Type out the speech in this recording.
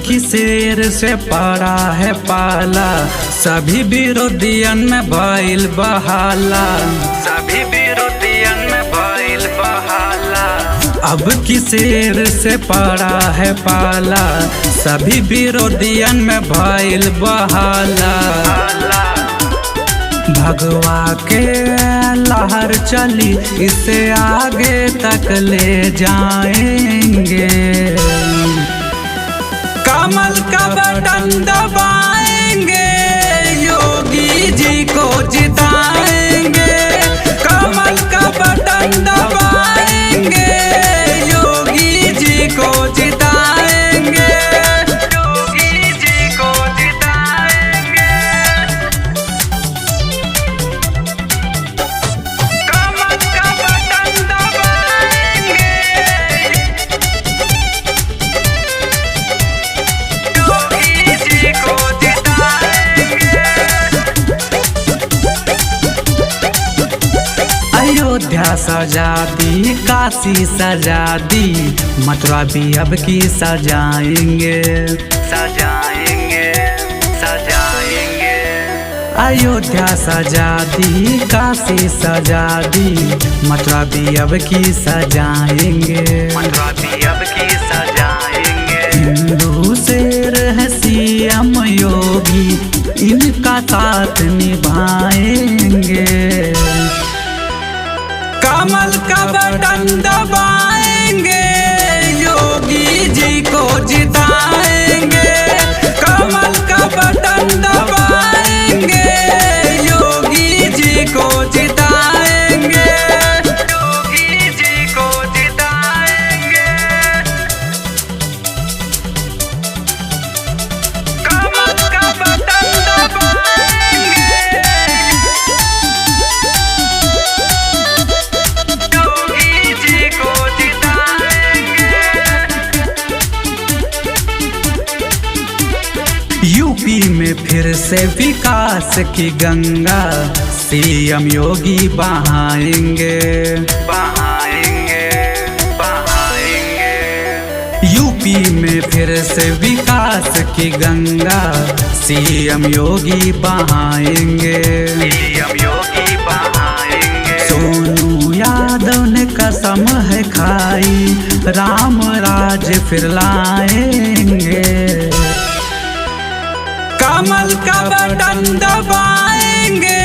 की शेर से पड़ा है पाला, सभी विरोधियन में भइल बहाला, सभी विरोधियन में भइल बहाला। अब की शेर से पड़ा है पाला, सभी विरोधियन में भइल बहाला। भगवा के लहर चली, इसे आगे तक ले जाएंगे। कमल का बटन दबाएंगे, योगी जी को जिताएंगे। कमल का बटन दबाएंगे, योगी जी को जिताएंगे। योगी जी को जिताएंगे। कमल का बटन दबाएंगे, योगी जी को जिताएंगे। अयोध्या सजा दी, काशी सजा दी, मथुरा भी अब की सजाएंगे, सजाएंगे, सजाएंगे। अयोध्या सजा दी, काशी सजा दी, मथुरा भी अब की सजाएंगे, मथुरा भी अब की सजाएंगे। हिंदू शेर है सीएम योगी, इनका साथ निभाएंगे। कमल का बटन दबाएंगे, योगी जी को जिताएंगे। कमल का बटन दबाएंगे, योगी जी को जिताएंगे। योगी जी को जिताएंगे। कमल का बटन दबाएंगे, योगी जी को जिताएंगे। यूपी में फिर से विकास की गंगा, सीएम योगी बहाएंगे, बहाएंगे, बहाएंगे। यूपी में फिर से विकास की गंगा, सीएम योगी बहाएंगे, सीएम योगी बहाएंगे। सोनू यादव ने कसम है खाई, राम राज फिर लाएंगे। कमल का बटन दबाएंगे,